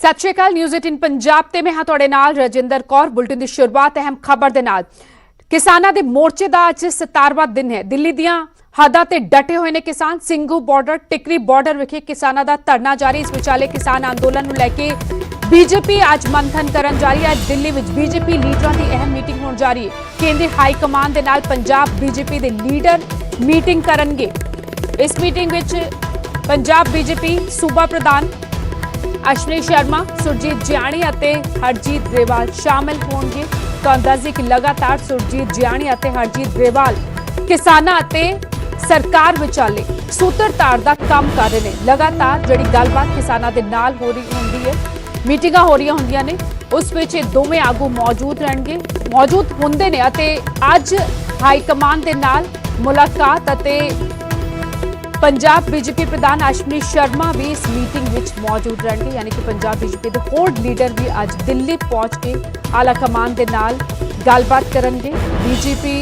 सत श्री अकाल। न्यूज़ 18 पंजाब ते मैं हाँ तुहाडे नाल रजिंदर कौर। बुलेटिन की शुरुआत अहम खबर दे नाल। किसानां दे मोर्चे दा अज 17वां दिन है। दिल्ली दियां हदां ते डटे हुए ने किसान। सिंघू बॉर्डर टिकरी बॉर्डर विखे किसानां दा धरना जारी। इस विचाले किसान अंदोलन नूं लैके बीजेपी अज मंथन करन जा रही है। दिल्ली विच बीजेपी लीडरां दी अहम मीटिंग होण जा रही है। केंद्री हाई कमान दे नाल पंजाब बीजेपी दे लीडर मीटिंग करनगे। इस मीटिंग विच पंजाब बीजेपी सूबा प्रधान अश्विनी शर्मा, सुरजीत जियाणी ਅਤੇ हरजीत ग्रेवाल शामिल होंगे। तो अंदाजे कि लगातार सुरजीत जियाणी ਅਤੇ हरजीत ग्रेवाल किसानां ਅਤੇ सरकार विचाले सूत्रधार का काम कर रहे हैं। लगातार जिहड़ी गलबात किसानां दे नाल हो रही होंदी है, मीटिंगां हो रही होंदियां ने, उस विच दोवें आगू मौजूद रहणगे, मौजूद हुंदे ने ਅਤੇ अज हाई कमान दे नाल मुलाकात ਅਤੇ पंजाब बीजेपी प्रधान अश्विनी शर्मा भी इस मीटिंग विच मौजूद रहेंगे। यानी कि पंजाब बीजेपी के होर लीडर भी अज दिल्ली पहुंच के आला कमान के नाल गलबात करेंगे। बीजेपी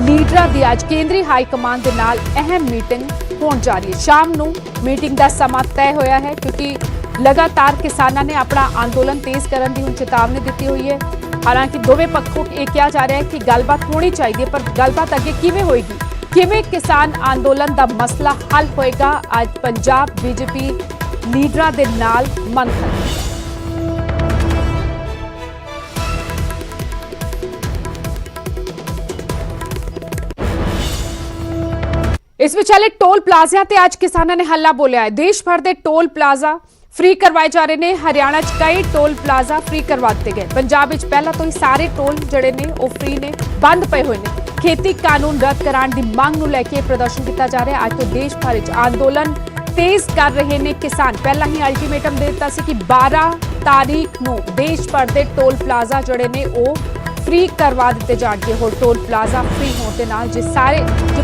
लीडर की अज केंद्रीय हाई कमान के नाल अहम मीटिंग होने जा रही है। शाम नूं मीटिंग का समा तय होया है, क्योंकि लगातार किसानों ने अपना आंदोलन तेज करने की हुण चेतावनी दी हुई है। हालांकि दोवें पक्षों ये कहा जा रहा है कि गलबात होनी चाहिए, पर गलबात अगे किवें होएगी, किवें किसान आंदोलन का मसला हल होएगा, आज पंजाब बीजेपी लीडरां दे नाल मंथन। इस विचाले टोल प्लाजा ते आज किसानों ने हल्ला बोलिया है। देश भर के टोल प्लाजा फ्री करवाए जा रहे हैं। हरियाणा च कई टोल प्लाजा फ्री करवा दिए गए। पंजाब विच पहला तो ही सारे टोल जड़े ने वो फ्री ने, बंद पे हुए हैं। खेती कानून रद्द कराने की मांग नूं लैके प्रदर्शन किया जा रहा है। अज तो देश भर में आंदोलन तेज कर रहे हैं किसान। पहला ही अल्टीमेटम दे दिता सी कि 12 तारीख नूं देश भर के टोल प्लाजा जड़े ने वो फ्री करवा दिते जाणगे। होर टोल प्लाजा फ्री होने के नाल जे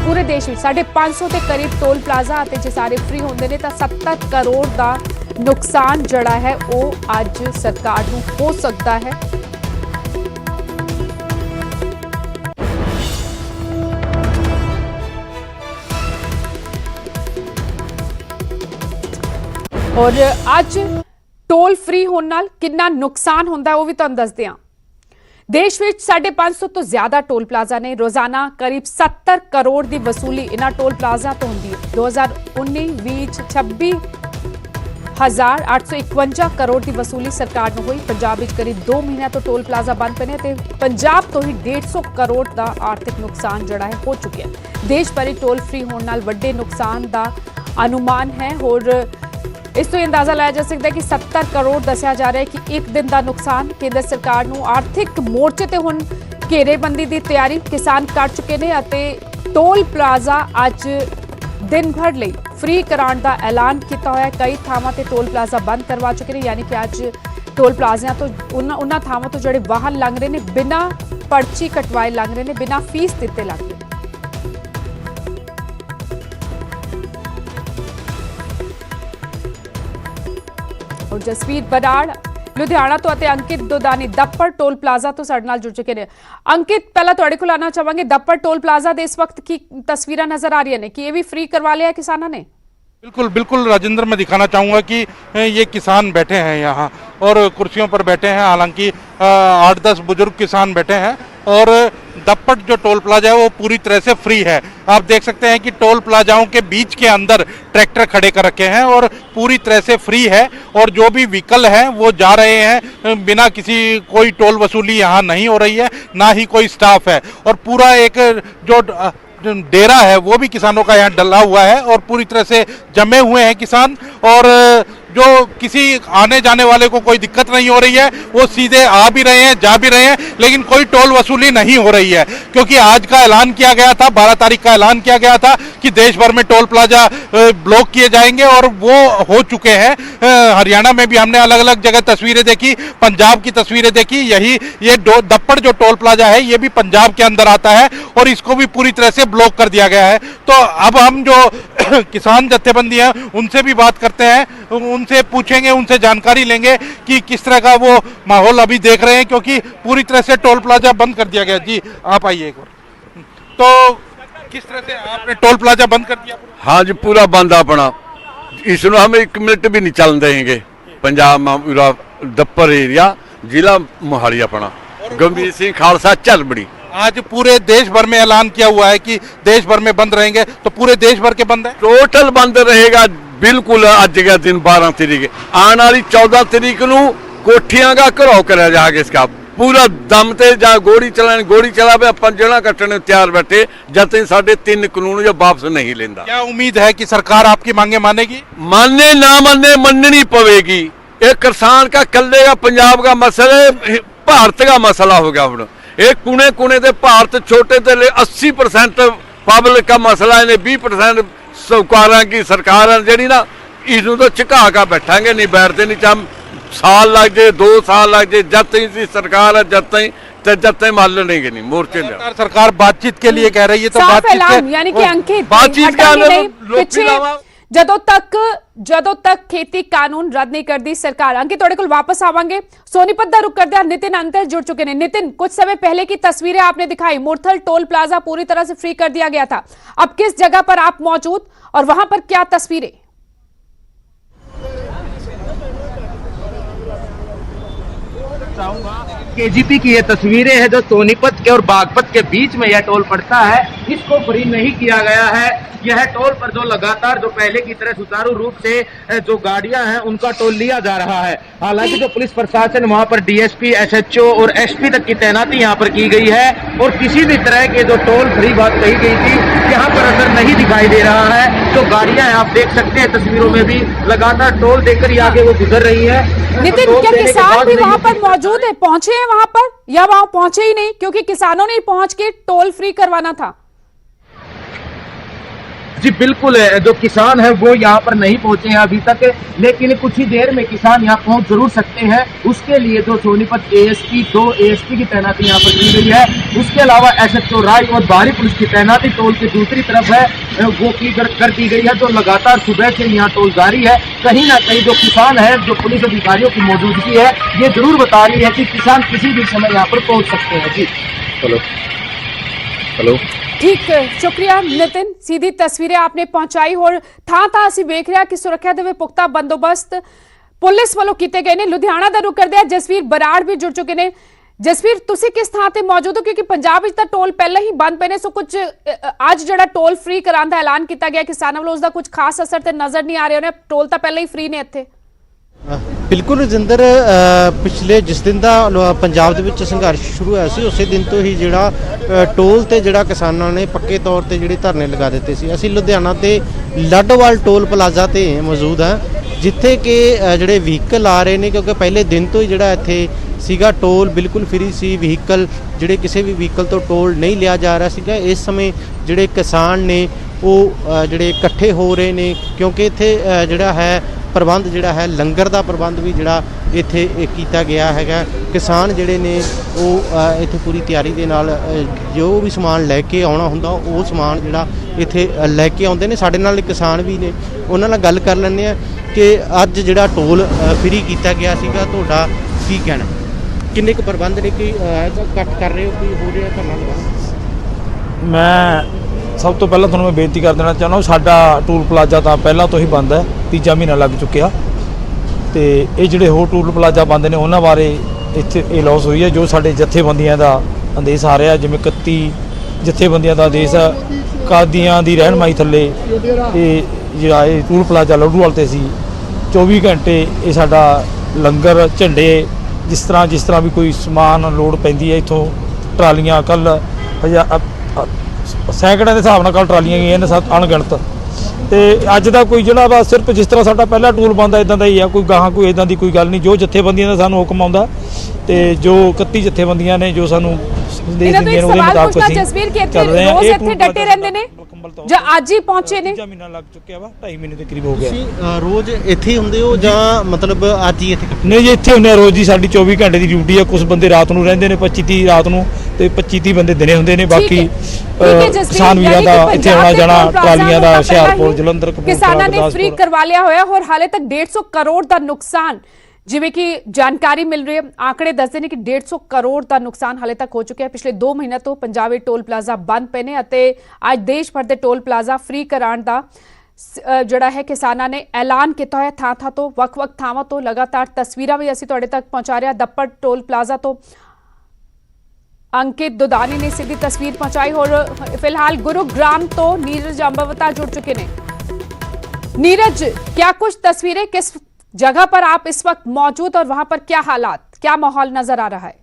पूरे देश में 550 के करीब टोल प्लाजा ते जे सारे फ्री होंदे ने तां 70 करोड़ का नुकसान जड़ा है वो अज सरकार नूं हो सकता है। और अज टोल फ्री होने नाल कितना नुकसान होंदा है वो भी तुहानूं दसदे हां। देश में 550 तो ज्यादा टोल प्लाजा ने। रोजाना करीब 70 करोड़ की वसूली इन्हां टोल प्लाजा तो होंदी है। 2019-20 26,851 करोड़ की वसूली सरकार नूं हुई। पंजाब विच करीब 2 महीने तो टोल प्लाजा बंद पे ने ते पंजाब तो ही 150 करोड़ का आर्थिक नुकसान जड़ा है हो चुका है। देश भर टोल फ्री होने नाल वड्डे नुकसान का अनुमान है। और इस तो अंदाजा लाया जा सकता है कि 70 करोड़ दसिया जा रहा है कि एक दिन का नुकसान। केंद्र सरकार नूं आर्थिक मोर्चे ते हुण घेरेबंदी की तैयारी किसान कर चुके हैं ਅਤੇ टोल प्लाजा अज दिन भर ਲਈ फ्री कराने का ऐलान किया होया। कई थावां ते टोल प्लाजा बंद करवा चुके हैं। यानी कि अज टोल प्लाजिਆਂ तो उन्हां थावां तो ਜਿਹੜੇ वाहन लंघ रहे हैं बिना पर्ची कटवाए लंघ रहे हैं, बिना फीस दिते लंघ रहे हैं। और जसवीर बराड़ लुधियाना तो अंकित दोदानी दप्पड़ टोल प्लाजा तो साडे नाल जुड़ चुके हैं। अंकित, पहला तुहाडे कोल आना चाहांगे, दप्पड़ टोल प्लाजा दे इस वक्त की तस्वीरां नजर आ रही ने कि ये भी फ्री करवा लिया किसानों ने? बिल्कुल बिल्कुल राजेंद्र, मैं दिखाना चाहूँगा कि ये किसान बैठे हैं यहाँ और कुर्सियों पर बैठे हैं। हालांकि 8-10 बुजुर्ग किसान बैठे हैं और दप्पड़ जो टोल प्लाजा है वो पूरी तरह से फ्री है। आप देख सकते हैं कि टोल प्लाजाओं के बीच के अंदर ट्रैक्टर खड़े कर रखे हैं और पूरी तरह से फ्री है। और जो भी व्हीकल हैं वो जा रहे हैं बिना किसी कोई टोल वसूली यहाँ नहीं हो रही है, ना ही कोई स्टाफ है। और पूरा एक जो डेरा है वो भी किसानों का यहाँ डला हुआ है और पूरी तरह से जमे हुए हैं किसान। और जो किसी आने जाने वाले को कोई दिक्कत नहीं हो रही है, वो सीधे आ भी रहे हैं, जा भी रहे हैं, लेकिन कोई टोल वसूली नहीं हो रही है। क्योंकि आज का ऐलान किया गया था, 12 तारीख का ऐलान किया गया था कि देश भर में टोल प्लाजा ब्लॉक किए जाएंगे और वो हो चुके हैं। हरियाणा में भी हमने अलग अलग जगह तस्वीरें देखी, पंजाब की तस्वीरें देखी। ये दप्पड़ जो टोल प्लाजा है ये भी पंजाब के अंदर आता है और इसको भी पूरी तरह से ब्लॉक कर दिया गया है। तो अब हम जो किसान जत्थेबंदी हैं उनसे भी बात करते हैं, उनसे पूछेंगे, उनसे जानकारी लेंगे कि किस तरह का वो माहौल अभी देख रहे हैं, क्योंकि पूरी तरह से टोल प्लाजा बंद कर दिया गया। जी आप आइए एक बार। तो किस तरह से आपने टोल प्लाजा बंद कर दिया? हाँ जी, पूरा बंद अपना, इसमें हम 1 मिनट भी नहीं चलन देंगे। पंजाब में पूरा दप्पर एरिया, जिला मोहाली अपना। गंभीर सिंह खालसा झलबड़ी। आज पूरे देश भर में ऐलान किया हुआ है कि देश भर में बंद रहेंगे, तो पूरे देश भर के बंद है? टोटल बंद रहेगा बिल्कुल। अज का दिन 12 तरीक, आने वाली 14 तरीक नूं कोठियां का घराव करा जाएगा। इसका पूरा दम ते जा गोली चला पे अपन जेड़ा कट्टने तैयार बैठे जब तक साढ़े 3 कानून जो वापस नहीं लेंदा। क्या उम्मीद है कि सरकार आपकी मांगे मानेगी? माने ना माने मननी पवेगी। एक किसान का कल्ले का पंजाब का मसला, भारत का मसला हो गया। हम एक कुने कुने ते भारत छोटे ते 80% पब्लिक का मसला है, 20% सरकारां की सरकार जी ना इसनों तो झुका का बैठांगे, नहीं बैठते नहीं। चाहे साल लग जाए 2 साल लग जाए, जब तक सरकार है जब तक मान लेंगे नहीं मोर्चे में। सरकार बातचीत के लिए कह रही है, तो साफ बातचीत ऐलान यानी कि अंकित बातचीत का ਪਿੱਛੇ ਜਦੋਂ ਤੱਕ ਖੇਤੀ ਕਾਨੂੰਨ ਰੱਦ ਨਹੀਂ ਕਰਦੀ सरकार। अंकित ਤੁਹਾਡੇ ਕੋਲ वापस आवांगे। सोनीपत ਦਾ रुख करते हैं, नितिन अंतर जुड़ चुके हैं। नितिन, कुछ समय पहले की तस्वीरें आपने दिखाई, मुरथल टोल प्लाजा पूरी तरह से फ्री कर दिया गया था। अब किस जगह पर आप मौजूद और वहां पर क्या तस्वीरें? केजीपी की ये तस्वीरें हैं जो सोनीपत के और बागपत के बीच में यह टोल पड़ता है, इसको फ्री नहीं किया गया है। यह टोल पर जो लगातार जो पहले की तरह सुचारू रूप से जो गाड़ियां हैं उनका टोल लिया जा रहा है। हालांकि जो पुलिस प्रशासन वहां पर डीएसपी, एसएचओ और एसपी तक की तैनाती यहां पर की गई है और किसी भी तरह के जो टोल फ्री बात कही गई थी यहां पर असर नहीं दिखाई दे रहा है। जो गाड़ियां हैं आप देख सकते हैं तस्वीरों में भी लगातार टोल देकर ही आगे वो गुजर रही है। नितिन, क्या किसान भी वहां पर मौजूद है, पहुंचे हैं वहां पर, या वहां पहुंचे ही नहीं क्योंकि किसानों ने ही पहुंच के टोल फ्री करवाना था? जी बिल्कुल, जो किसान है वो यहाँ पर नहीं पहुंचे हैं अभी तक, लेकिन कुछ ही देर में किसान यहाँ पहुंच जरूर सकते हैं। उसके लिए जो सोनीपत एएसपी, 2 एएसपी की तैनाती यहाँ पर की गई है। उसके अलावा एसएचओ राय और बाहरी पुलिस की तैनाती टोल की दूसरी तरफ है वो कर दी गई है। जो लगातार सुबह से यहाँ टोल जारी है। कहीं ना कहीं जो किसान है, जो पुलिस अधिकारियों की मौजूदगी है, ये जरूर बता रही है कि किसान किसी भी समय यहाँ पर पहुंच सकते हैं। जी हेलो ठीक, शुक्रिया नितिन। सीधी तस्वीरें आपने पहुंचाई और ਥਾਂ ਅਸੀਂ ਵੇਖ ਰਿਹਾ ਕਿ ਸੁਰੱਖਿਆ ਦੇ ਵਿੱਚ ਪੁਖਤਾ ਬੰਦੋਬਸਤ ਪੁਲਿਸ ਵੱਲੋਂ ਕੀਤੇ ਗਏ ਨੇ। ਲੁਧਿਆਣਾ ਦਾ ਰੁਖ ਕਰਦੇ ਆ, ਜਸਵੀਰ ਬਰਾੜ ਵੀ ਜੁੜ ਚੁੱਕੇ ਨੇ। ਜਸਵੀਰ, ਤੁਸੀਂ ਕਿਸ ਥਾਂ ਤੇ ਮੌਜੂਦ ਹੋ? ਕਿਉਂਕਿ ਪੰਜਾਬ ਵਿੱਚ ਤਾਂ ਟੋਲ ਪਹਿਲਾਂ ਹੀ ਬੰਦ ਪਏ ਨੇ, ਸੋ ਕੁਝ ਅੱਜ ਜਿਹੜਾ ਟੋਲ ਫ੍ਰੀ ਕਰਾਉਣ ਦਾ ਐਲਾਨ ਕੀਤਾ ਗਿਆ ਕਿਸਾਨਾਂ ਵੱਲੋਂ, ਉਸ ਦਾ ਕੁਝ ਖਾਸ ਅਸਰ ਤੇ ਨਜ਼ਰ ਨਹੀਂ ਆ ਰਿਹਾ। ਉਹਨੇ ਟੋਲ ਤਾਂ ਪਹਿਲਾਂ ਹੀ ਫ੍ਰੀ ਨੇ ਇੱਥੇ। ਬਿਲਕੁਲ ਰਜਿੰਦਰ, ਪਿਛਲੇ ਜਿਸ ਦਿਨ ਦਾ ਪੰਜਾਬ ਦੇ ਵਿੱਚ ਸੰਘਰਸ਼ ਸ਼ੁਰੂ ਹੋਇਆ ਸੀ ਉਸੇ ਦਿਨ ਤੋਂ ਹੀ ਜਿਹੜਾ ਟੋਲ ਤੇ ਜਿਹੜਾ ਕਿਸਾਨਾਂ ਨੇ ਪੱਕੇ ਤੌਰ ਤੇ ਜਿਹੜੇ ਧਰਨੇ ਲਗਾ ਦਿੱਤੇ ਸੀ। ਅਸੀਂ ਲੁਧਿਆਣਾ ਤੇ ਲੱਡਵਾਲ ਟੋਲ ਪਲਾਜ਼ਾ ਤੇ ਮੌਜੂਦ ਹਾਂ, ਜਿੱਥੇ ਕਿ ਜਿਹੜੇ ਵਹੀਕਲ ਆ ਰਹੇ ਨੇ, ਕਿਉਂਕਿ ਪਹਿਲੇ ਦਿਨ ਤੋਂ ਹੀ ਜਿਹੜਾ ਇੱਥੇ ਸੀਗਾ ਟੋਲ ਬਿਲਕੁਲ ਫ੍ਰੀ ਸੀ। ਵਹੀਕਲ ਜਿਹੜੇ ਕਿਸੇ ਵੀ ਵਹੀਕਲ ਤੋਂ ਟੋਲ ਨਹੀਂ ਲਿਆ ਜਾ ਰਿਹਾ ਸੀਗਾ। ਇਸ ਸਮੇਂ ਜਿਹੜੇ ਕਿਸਾਨ ਨੇ ਉਹ ਜਿਹੜੇ ਇਕੱਠੇ ਹੋ ਰਹੇ ਨੇ, ਕਿਉਂਕਿ ਇੱਥੇ ਜਿਹੜਾ ਹੈ ਪ੍ਰਬੰਧ ਜਿਹੜਾ ਹੈ ਲੰਗਰ ਦਾ ਪ੍ਰਬੰਧ ਵੀ ਜਿਹੜਾ ਇੱਥੇ ਕੀਤਾ ਗਿਆ ਹੈਗਾ। ਕਿਸਾਨ ਜਿਹੜੇ ਨੇ ਉਹ ਇੱਥੇ ਪੂਰੀ ਤਿਆਰੀ ਦੇ ਨਾਲ ਜੋ ਵੀ ਸਮਾਨ ਲੈ ਕੇ ਆਉਣਾ ਹੁੰਦਾ ਉਹ ਸਮਾਨ ਜਿਹੜਾ ਇੱਥੇ ਲੈ ਕੇ ਆਉਂਦੇ ਨੇ। ਸਾਡੇ ਨਾਲ ਕਿਸਾਨ ਵੀ ਨੇ, ਉਹਨਾਂ ਨਾਲ ਗੱਲ ਕਰ ਲੈਂਦੇ ਆ ਕਿ ਅੱਜ ਜਿਹੜਾ ਟੋਲ ਫ੍ਰੀ ਕੀਤਾ ਗਿਆ ਸੀਗਾ, ਤੁਹਾਡਾ ਕੀ ਕਹਿਣਾ? ਕਿੰਨੇ ਕੁ ਪ੍ਰਬੰਧ ਨੇ, ਕਿ ਇਕੱਠ ਕਰ ਰਹੇ ਹੋ, ਕੋਈ ਹੋ ਰਿਹਾ ਧਰਨਾ ਲਗਾ? ਮੈਂ ਸਭ ਤੋਂ ਪਹਿਲਾਂ ਤੁਹਾਨੂੰ ਮੈਂ ਬੇਨਤੀ ਕਰ ਦੇਣਾ ਚਾਹੁੰਦਾ, ਸਾਡਾ ਟੂਲ ਪਲਾਜ਼ਾ ਤਾਂ ਪਹਿਲਾਂ ਤੋਂ ਹੀ ਬੰਦ ਹੈ, ਤੀਜਾ ਮਹੀਨਾ ਲੱਗ ਚੁੱਕਿਆ। ਤੇ ਇਹ ਜਿਹੜੇ ਹੋਰ ਟੂਲ ਪਲਾਜ਼ਾ ਬੰਦ ਨੇ ਉਹਨਾਂ ਬਾਰੇ ਇੱਥੇ ਇਹ ਲੋਸ ਹੋਈ ਹੈ। ਜੋ ਸਾਡੇ ਜਥੇਬੰਦੀਆਂ ਦਾ ਆਦੇਸ਼ ਆ ਰਿਹਾ, ਜਿਵੇਂ 31 ਜਥੇਬੰਦੀਆਂ ਦਾ ਆਦੇਸ਼ ਆ, ਕਾਦੀਆਂ ਦੀ ਰਹਿਨਮਾਈ ਥੱਲੇ ਇਹ ਜਿਹੜਾ ਇਹ ਟੂਲ ਪਲਾਜ਼ਾ ਲੱਡੂਵਾਲ ਤੇ ਸੀ 24 ਘੰਟੇ ਇਹ ਸਾਡਾ ਲੰਗਰ, ਝੰਡੇ, ਜਿਸ ਤਰ੍ਹਾਂ ਵੀ ਕੋਈ ਸਮਾਨ ਲੋੜ ਪੈਂਦੀ ਹੈ ਇੱਥੋਂ ਟਰਾਲੀਆਂ, ਕੱਲ੍ਹ ਸੈਂਕੜਿਆਂ ਦੇ ਹਿਸਾਬ ਨਾਲ ਕੱਲ੍ਹ ਟਰਾਲੀਆਂ ਗਈਆਂ ਨੇ, ਅਣਗਿਣਤ। ਤੇ ਅੱਜ ਦਾ ਕੋਈ ਜਿਹੜਾ ਵਾ ਸਿਰਫ ਜਿਸ ਤਰ੍ਹਾਂ ਸਾਡਾ ਪਹਿਲਾ ਟੂਲ ਬੰਦਾ ਇਦਾਂ ਦਾ ਹੀ ਆ, ਕੋਈ ਗਾਹਾਂ ਕੋਈ ਇਦਾਂ ਦੀ ਕੋਈ ਗੱਲ ਨਹੀਂ। ਜੋ ਜਥੇਬੰਦੀਆਂ ਦਾ ਸਾਨੂੰ ਹੁਕਮ ਆਉਂਦਾ ਤੇ ਜੋ 31 ਜਥੇਬੰਦੀਆਂ ਨੇ ਜੋ ਸਾਨੂੰ ਸੰਦੇਸ਼ ਦਿੰਦੀਆਂ ਨੇ ਉਹਦੇ ਮੁਤਾਬਕ ਅਸੀਂ ਚੱਲ ਰਹੇ ਹਾਂ। ਇੱਥੇ ਡਟੇ ਰਹਿੰਦੇ ਨੇ ਜਾਂ ਅੱਜ ਹੀ ਪਹੁੰਚੇ ਨੇ? ਤੀਜਾ ਮਹੀਨਾ ਲੱਗ ਚੁੱਕਿਆ ਵਾ, 2.5 ਮਹੀਨੇ ਦੇ ਕਰੀਬ ਹੋ ਗਿਆ। ਤੁਸੀਂ ਰੋਜ਼ ਇੱਥੇ ਹੁੰਦੇ ਹੋ ਜਾਂ ਮਤਲਬ ਅੱਜ ਹੀ ਇੱਥੇ? ਨਹੀਂ ਜੀ, ਇੱਥੇ ਹੁੰਦੇ ਆ ਰੋਜ਼ ਦੀ, ਸਾਡੀ 24 ਘੰਟੇ ਦੀ ਡਿਊਟੀ ਆ। ਕੁਝ ਬੰਦੇ ਰਾਤ ਨੂੰ ਰਹਿੰਦੇ ਨੇ, 25-30 ਰਾਤ ਨੂੰ ਤੇ 25-30 ਬੰਦੇ ਦਿਨੇ ਹੁੰਦੇ ਨੇ। ਬਾਕੀ ਕਿਸਾਨ ਵੀਰਾਂ ਦਾ ਇੱਥੇ ਆਉਣਾ ਜਾਣਾ, ਟਰਾਲੀਆਂ ਦਾ ਹੁਸ਼ਿਆਰਪੁਰ, ਜਲੰਧਰ, ਕਿਸਾਨਾਂ ਨੇ ਫ੍ਰੀ ਕਰਵਾ ਲਿਆ ਹੋਇਆ। ਹੋਰ ਹਾਲੇ ਤੱਕ 150 ਕਰੋੜ ਦਾ ਨੁਕਸਾਨ, ਜਿਵੇਂ ਕਿ ਜਾਣਕਾਰੀ ਮਿਲ ਰਹੀ ਹੈ, ਆંકੜੇ ਦੱਸਦੇ ਨੇ ਕਿ 150 ਕਰੋੜ ਦਾ ਨੁਕਸਾਨ ਹਾਲੇ ਤੱਕ ਹੋ ਚੁੱਕਿਆ। ਪਿਛਲੇ 2 ਮਹੀਨਿਆਂ ਤੋਂ ਪੰਜਾਬ ਵਿੱਚ ਟੋਲ ਪਲਾਜ਼ਾ ਬੰਦ ਪਏ ਨੇ ਅਤੇ ਅੱਜ ਦੇਸ਼ ਭਰ ਦੇ ਟੋਲ ਪਲਾਜ਼ਾ ਫ੍ਰੀ ਕਰਾਉਣ ਦਾ ਜਿਹੜਾ ਹੈ ਕਿਸਾਨਾਂ ਨੇ ਐਲਾਨ ਕੀਤਾ ਹੋਇਆ ਥਾਂ ਤੋਂ ਵੱਖ-ਵੱਖ ਥਾਵਾਂ ਤੋਂ ਲਗਾਤਾਰ ਤਸਵੀਰਾਂ ਵੀ ਅਸੀਂ ਤੁਹਾਡੇ ਤੱਕ ਪਹੁੰਚਾ ਰਹੇ ਹਾਂ। ਦੱਪੜ ਟੋਲ ਪਲਾਜ਼ਾ ਤੋਂ अंकित दुदानी ने सीधी तस्वीर पहुंचाई और फिलहाल गुरुग्राम तो नीरज अंबावता जुड़ चुके हैं। नीरज, क्या कुछ तस्वीरें, किस जगह पर आप इस वक्त मौजूद और वहां पर क्या हालात, क्या माहौल नजर आ रहा है?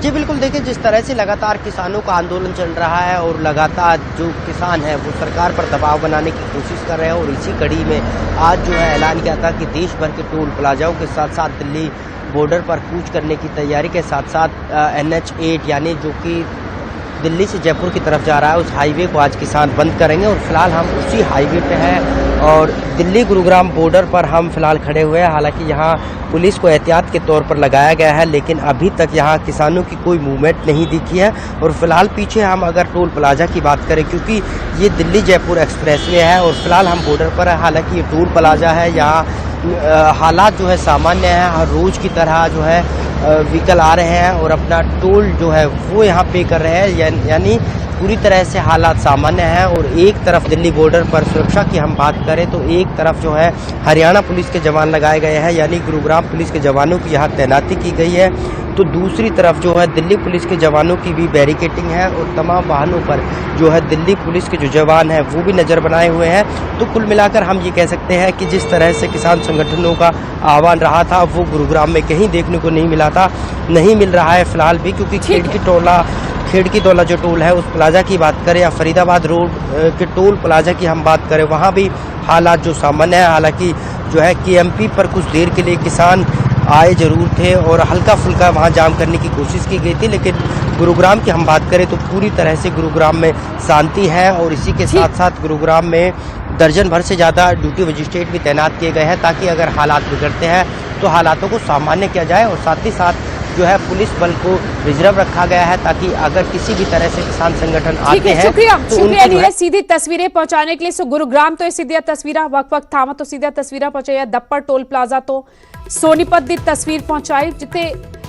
जी बिल्कुल, देखिए जिस तरह से लगातार किसानों का आंदोलन चल रहा है और लगातार जो किसान है वो सरकार पर दबाव बनाने की कोशिश कर रहे हैं और इसी कड़ी में आज जो है ऐलान किया था कि देश भर के टोल प्लाजाओं के साथ साथ दिल्ली बॉर्डर पर कूच करने की तैयारी के साथ साथ NH8 यानी जो कि दिल्ली से जयपुर की तरफ जा रहा है उस हाईवे को आज किसान बंद करेंगे। और फिलहाल हम उसी हाईवे पे हैं और दिल्ली गुरुग्राम बॉर्डर पर हम फिलहाल खड़े हुए हैं। हालांकि यहाँ पुलिस को एहतियात के तौर पर लगाया गया है, लेकिन अभी तक यहाँ किसानों की कोई मूवमेंट नहीं दिखी है। और फिलहाल पीछे हम अगर टोल प्लाजा की बात करें, क्योंकि ये दिल्ली जयपुर एक्सप्रेसवे है और फिलहाल हम बॉर्डर पर है। हालांकि ये टोल प्लाजा है, यहाँ हालात जो है सामान्य है, हर रोज की तरह जो है व्हीकल आ रहे हैं और अपना टोल जो है वो यहाँ पे कर रहे हैं, यानी पूरी तरह से हालात सामान्य हैं। और एक तरफ दिल्ली बॉर्डर पर सुरक्षा की हम बात करें तो एक तरफ जो है हरियाणा पुलिस के जवान लगाए गए हैं, यानी गुरुग्राम पुलिस के जवानों की यहाँ तैनाती की गई है। तो दूसरी तरफ जो है दिल्ली पुलिस के जवानों की भी बैरिकेटिंग है और तमाम वाहनों पर जो है दिल्ली पुलिस के जो जवान हैं वो भी नज़र बनाए हुए हैं। तो कुल मिलाकर हम ये कह सकते हैं कि जिस तरह से किसान संगठनों का आह्वान रहा था वो गुरुग्राम में कहीं देखने को नहीं मिला था, नहीं मिल रहा है फिलहाल भी, क्योंकि खेड़की टोला जो टोल है उस प्लाजा की बात करें या फरीदाबाद रोड के टोल प्लाजा की हम बात करें, वहाँ भी हालात जो सामान्य है। हालांकि जो है KMP पर कुछ देर के लिए किसान आए जरूर थे और हल्का फुल्का वहाँ जाम करने की कोशिश की गई थी, लेकिन गुरुग्राम की हम बात करें तो पूरी तरह से गुरुग्राम में शांति है। और इसी के साथ साथ गुरुग्राम में दर्जन भर से ज़्यादा ड्यूटी मजिस्ट्रेट भी तैनात किए गए हैं, ताकि अगर हालात बिगड़ते हैं तो हालातों को सामान्य किया जाए। और साथ ही साथ जो है पुलिस बल को रिजर्व रखा गया है, ताकि अगर किसी भी तरह से किसान संगठन आते हैं तो शुक्रिया नीरज, सीधी तस्वीरें पहुंचाने के लिए। सो गुरुग्राम तो सीधी तस्वीर वक्त थामा तो सीधा तस्वीर पहुंचाई, दप्पड़ टोल प्लाजा तो सोनीपत की तस्वीर पहुंचाई, जिथे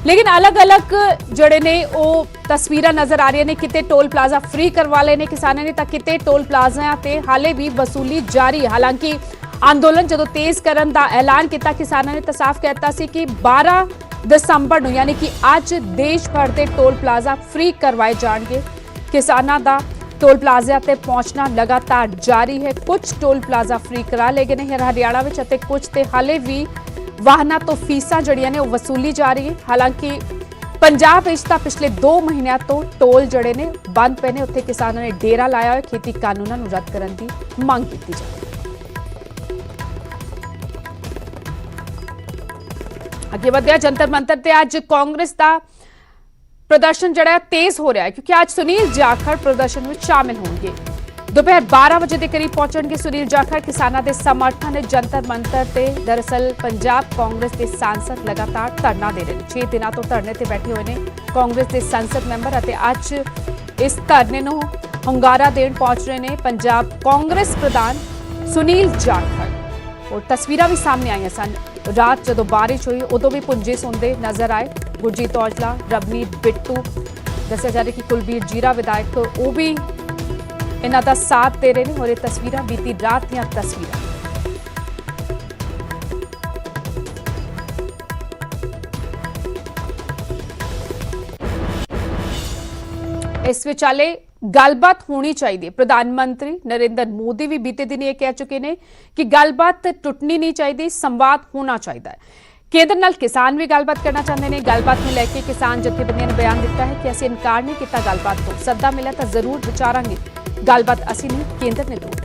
लेकिन अलग अलग जड़े ने वो तस्वीर नजर आ रही ने, किते टोल प्लाजा फ्री करवा लेने किसानों ने, किते टोल प्लाजा ते हाले भी वसूली जारी। हालांकि अंदोलन जो तेज करने का ऐलान किया किसानों ने तो साफ कहता सी कि 12 दसंबर यानी कि आज देश भर के टोल प्लाजा फ्री करवाए जाएंगे। किसानों का टोल प्लाजा ते पहुंचना लगातार जारी है। कुछ टोल प्लाजा फ्री करा ले गए हैं हरियाणा में, कुछ ते हाले भी वाहना तो फीसा जड़ियां ने वसूली जा रही है। हालांकि पंजाब पिछले 2 महीनों तो टोल जड़े ने बंद पे ने, उत्थे किसानों ने डेरा लाया है, खेती कानूनों रद्द करने की मांग की जा रही है। अगे बढ़िया जंतर मंतर ते आज कांग्रेस का प्रदर्शन जड़ा तेज हो रहा है, क्योंकि आज सुनील जाखड़ प्रदर्शन में शामिल होंगे। दोपहर 12 बजे के करीब पहुंचेंगे सुनील जाखड़। किसानों के समर्थन जंतर मंतर ते दरअसल पंजाब कांग्रेस के सांसद लगातार धरना दे रहे हैं। 6 दिन तो धरने ते बैठे हुए हैं कांग्रेस के संसद मैंबर, अज इस धरने नूं हुंगारा देण पहुंच रहे हैं पंजाब कांग्रेस प्रधान सुनील जाखड़। और तस्वीरां भी सामने आई सन, रात जो बारिश हुई उदों भी पुंजे सौंदे नजर आए। गुरजीत औजला, रवनीत बिट्टू, दस्या जा रहा कि कुलबीर जीरा विधायक वो भी इन्हां दा साथ दे रहे हैं। और ये तस्वीरां बीती रात दी तस्वीरां इस विचाले गलबात होनी चाहिए। प्रधानमंत्री नरेंद्र मोदी भी बीते दिन ये कह चुके हैं कि गलबात टुटनी नहीं चाहिए, संवाद होना चाहिए। केंद्र नाल किसान भी गलबात करना चाहते हैं। गलबात में लैके किसान जथेबंदियों ने बयान दिता है कि असीं इनकार नहीं किया गलबात तो, सद्दा मिला तो जरूर विचारांगे, गलबात असीं नहीं, केंद्र ने तोड़।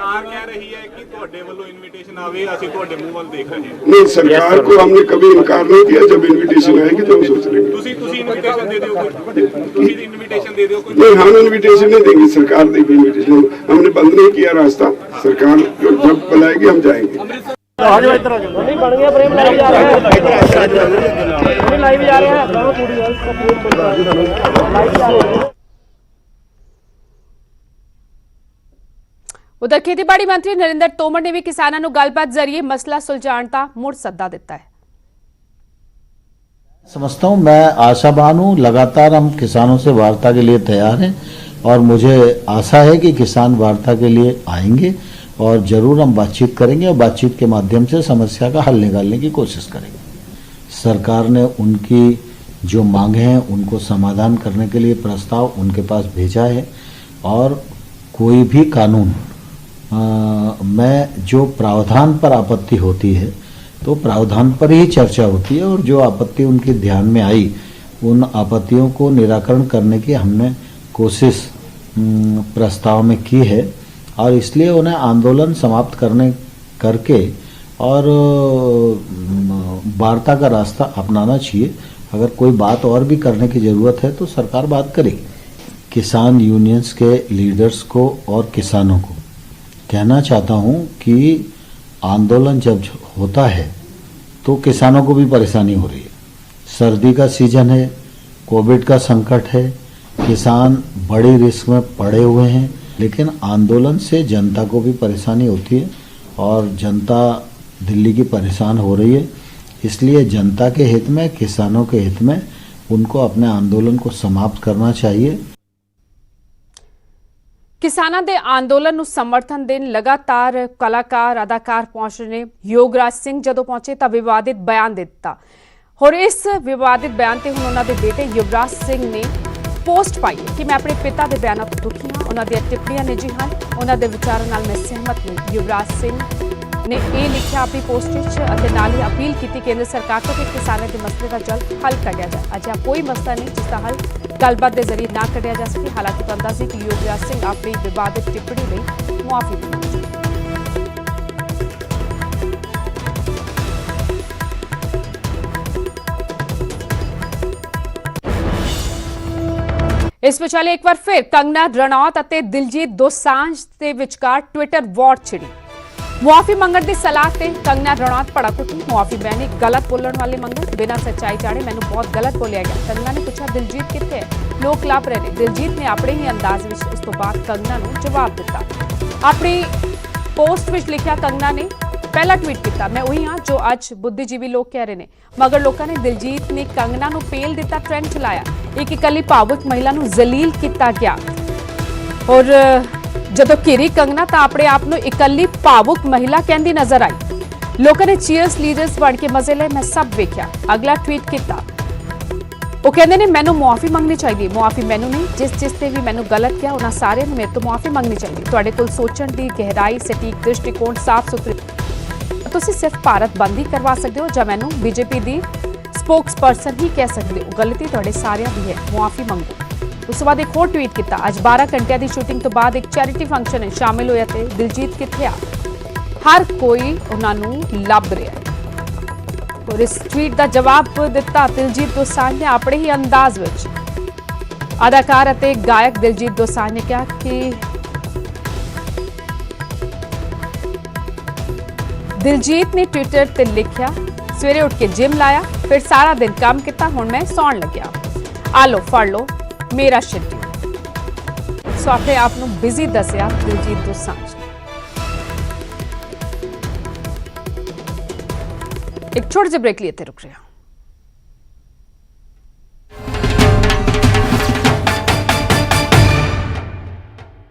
सरकार कह रही है कि ਤੁਹਾਡੇ ਵੱਲੋਂ ਇਨविटेशन ਆਵੇ, ਅਸੀਂ ਤੁਹਾਡੇ ਮੂੰਹ ਵੱਲ ਦੇਖ ਰਹੇ ਹਾਂ। नहीं, सरकार को हमने कभी इनकार नहीं किया। जब इनविटेशन आएगी तो हम सोच लेंगे। ਤੁਸੀਂ ਇਨविटेशन ਦੇ ਦਿਓ ਕੋਈ, ਤੁਸੀਂ ਇਨविटेशन ਦੇ ਦਿਓ ਕੋਈ। नहीं, हम इनविटेशन नहीं देंगे, सरकार देगी इनविटेशन। हमने बंद नहीं किया रास्ता, सरकार जब बुलाएगी हम जाएंगे। उधर खेतीबाड़ी मंत्री नरेंद्र तोमर ने भी किसानों को गलबात जरिए मसला सुलझाने का मुड़ सद्दा दिता है। समझता हूँ, मैं आशावान हूँ। लगातार हम किसानों से वार्ता के लिए तैयार हैं और मुझे आशा है कि किसान वार्ता के लिए आएंगे और जरूर हम बातचीत करेंगे और बातचीत के माध्यम से समस्या का हल निकालने की कोशिश करेंगे। सरकार ने उनकी जो मांगे हैं उनको समाधान करने के लिए प्रस्ताव उनके पास भेजा है और कोई भी कानून में जो प्रावधान पर आपत्ति होती है तो प्रावधान पर ही चर्चा होती है और जो आपत्ति उनके ध्यान में आई उन आपत्तियों को निराकरण करने की हमने कोशिश प्रस्ताव में की है और इसलिए उन्हें आंदोलन समाप्त करके और वार्ता का रास्ता अपनाना चाहिए। अगर कोई बात और भी करने की ज़रूरत है तो सरकार बात करेगी। किसान यूनियंस के लीडर्स को और किसानों को कहना चाहता हूं कि आंदोलन जब होता है तो किसानों को भी परेशानी हो रही है। सर्दी का सीजन है, कोविड का संकट है, किसान बड़ी रिस्क में पड़े हुए हैं, लेकिन आंदोलन से जनता को भी परेशानी होती है और जनता दिल्ली की परेशान हो रही है। इसलिए जनता के हित में, किसानों के हित में उनको अपने आंदोलन को समाप्त करना चाहिए। किसानां दे आंदोलन ਨੂੰ ਸਮਰਥਨ ਦੇਣ ਲਗਾਤਾਰ ਕਲਾਕਾਰ ਅਦਾਕਾਰ ਪਹੁੰਚ ਰਹੇ ਨੇ। ਯੋਗਰਾਜ ਸਿੰਘ ਜਦੋਂ ਪਹੁੰਚੇ ਤਾਂ ਵਿਵਾਦਿਤ ਬਿਆਨ ਦਿੱਤਾ। ਹੋਰ ਇਸ ਵਿਵਾਦਿਤ ਬਿਆਨ ਤੇ ਹੁਣ ਉਹਨਾਂ ਦੇ ਬੇਟੇ ਯੁਵਰਾਜ ਸਿੰਘ ਨੇ ਪੋਸਟ ਪਾਈ ਹੈ ਕਿ ਮੈਂ ਆਪਣੇ ਪਿਤਾ ਦੇ ਬਿਆਨਾਂ ਤੋਂ ਦੁਖੀ ਹਾਂ। ਉਹਨਾਂ ਦੀਆਂ ਟਿੱਪਣੀਆਂ ਨਿੱਜੀ ਹਨ, ਉਹਨਾਂ ਦੇ ਵਿਚਾਰਾਂ ਨਾਲ ਮੈਂ ਸਹਿਮਤ ਨਹੀਂ। ਯੁਵਰਾਜ ਸਿੰਘ ਨੇ ਇਹ ਲਿਖਿਆ ਆਪਣੀ ਪੋਸਟ ਵਿੱਚ ਅਤੇ ਨਾਲ ਹੀ ਅਪੀਲ ਕੀਤੀ ਕੇਂਦਰ ਸਰਕਾਰ ਤੋਂ ਕਿ ਕਿਸਾਨਾਂ ਦੇ ਮਸਲੇ ਦਾ ਜਲਦ ਹੱਲ ਕੱਢਿਆ ਜਾਏ। ਅਜਿਹਾ ਕੋਈ ਮਸਲਾ ਨਹੀਂ ਜਿਸ ਦਾ ਹੱਲ ਗੱਲਬਾਤ ਦੇ ਜ਼ਰੀਏ ਨਾ ਕੱਢਿਆ ਜਾ ਸਕੇ। ਹਾਲਾਂਕਿ ਤੁਹਾਨੂੰ ਦੱਸ ਕਿ ਯੁਵਰਾਜ ਸਿੰਘ ਆਪਣੀ ਵਿਵਾਦਿਤ ਟਿੱਪਣੀ ਲਈ ਮੁਆਫੀ ਮੰਗੀ। ਇਸ ਵਿਚਾਲੇ ਇੱਕ ਵਾਰ ਫਿਰ ਕੰਗਨਾ ਰਣੌਤ ਅਤੇ ਦਿਲਜੀਤ ਦੋਸਾਂਝ ਦੇ ਵਿਚਕਾਰ ਟਵਿੱਟਰ ਵਾਰ ਛਿੜੀ। मुआफी मंगण की सलाह से कंगना रनौत भड़क उठी। मुआफी मैंने गलत बोलने वाले मंगण बिना सच्चाई जाने मैंने बहुत गलत बोलिया गया। कंगना ने पूछा दिलजीत कितने है, लोग लभ रहे हैं। दिलजीत ने अपने ही अंदाज में इस तो बाद कंगना को जवाब दिता। अपनी पोस्ट में लिखा कंगना ने पहला ट्वीट किया, मैं वही हाँ जो अज बुद्धिजीवी लोग कह रहे हैं। मगर लोगों ने दिलजीत ने कंगना को पेल दिता, ट्रेंड चलाया। एक इकली भावुक महिला को जलील किया गया और ਜਦੋਂ ਘੇਰੀ ਕੰਗਨਾ ਤਾਂ ਆਪਣੇ ਆਪ ਨੂੰ ਇਕੱਲੀ ਭਾਵੁਕ ਮਹਿਲਾ ਕਹਿੰਦੀ ਨਜ਼ਰ ਆਈ। ਲੋਕਾਂ ਨੇ ਚੀਅਰਸ ਲੀਡਰਸ ਬਣ ਕੇ ਮਜ਼ੇ ਲਏ, ਮੈਂ ਸਭ ਵੇਖਿਆ। ਅਗਲਾ ਟਵੀਟ ਕੀਤਾ, ਉਹ ਕਹਿੰਦੇ ਨੇ ਮੈਨੂੰ ਮੁਆਫੀ ਮੰਗਣੀ ਚਾਹੀਦੀ। ਮੁਆਫੀ ਮੈਨੂੰ ਨਹੀਂ, ਜਿਸ ਤੇ ਵੀ ਮੈਨੂੰ ਗਲਤ ਕਿਹਾ ਉਹਨਾਂ ਸਾਰਿਆਂ ਨੂੰ ਮੇਰੇ ਤੋਂ ਮੁਆਫੀ ਮੰਗਣੀ ਚਾਹੀਦੀ। ਤੁਹਾਡੇ ਕੋਲ ਸੋਚਣ ਦੀ ਗਹਿਰਾਈ, ਸਟੀਕ ਦ੍ਰਿਸ਼ਟੀਕੋਣ, ਸਾਫ਼ ਸੁਥਰੀ ਤੁਸੀਂ ਸਿਰਫ ਭਾਰਤ ਬੰਦ ਹੀ ਕਰਵਾ ਸਕਦੇ ਹੋ ਜਾਂ ਮੈਨੂੰ ਬੀਜੇਪੀ ਦੀ ਸਪੋਕਸਪਰਸਨ ਹੀ ਕਹਿ ਸਕਦੇ ਹੋ। ਗਲਤੀ ਤੁਹਾਡੇ ਸਾਰਿਆਂ ਦੀ ਹੈ, ਮੁਆਫੀ ਮੰਗੋ। ਉਸ ਤੋਂ ਬਾਅਦ ਇੱਕ ਹੋਰ ਟਵੀਟ ਕੀਤਾ, ਅੱਜ 12 ਘੰਟਿਆਂ ਦੀ ਸ਼ੂਟਿੰਗ ਤੋਂ ਬਾਅਦ ਇੱਕ ਚੈਰਿਟੀ ਫੰਕਸ਼ਨ ਵਿੱਚ ਸ਼ਾਮਿਲ ਹੋਇਆ ਤੇ ਦਿਲਜੀਤ ਕਿੱਥੇ ਆ? ਹਰ ਕੋਈ ਉਹਨਾਂ ਨੂੰ ਲੱਭ ਰਿਹਾ ਹੈ। ਔਰ ਇਸ ਟਵੀਟ ਦਾ ਜਵਾਬ ਦਿੱਤਾ ਦਿਲਜੀਤ ਦੋਸਾਂਝ ਨੇ ਆਪਣੇ ਹੀ ਅੰਦਾਜ਼ ਵਿੱਚ। ਅਦਾਕਾਰ ਅਤੇ ਗਾਇਕ ਦਿਲਜੀਤ ਦੋਸਾਂਝ ਨੇ ਕਿਹਾ ਕਿ ਦਿਲਜੀਤ ਨੇ ਟਵਿੱਟਰ ਤੇ ਲਿਖਿਆ, ਸਵੇਰੇ ਉੱਠ ਕੇ ਜਿਮ ਲਾਇਆ, ਫਿਰ ਸਾਰਾ ਦਿਨ ਕੰਮ ਕੀਤਾ, ਹੁਣ ਮੈਂ ਸੌਣ ਲੱਗਿਆ। ਆ ਲਓ ਫੜ ਲਓ मेरा शेड्यूल। सो अपने आप को बिजी दसिया दिलजीत दोसांझ ने। एक छोटे से ब्रेक लिए थे, रुक रहे हैं।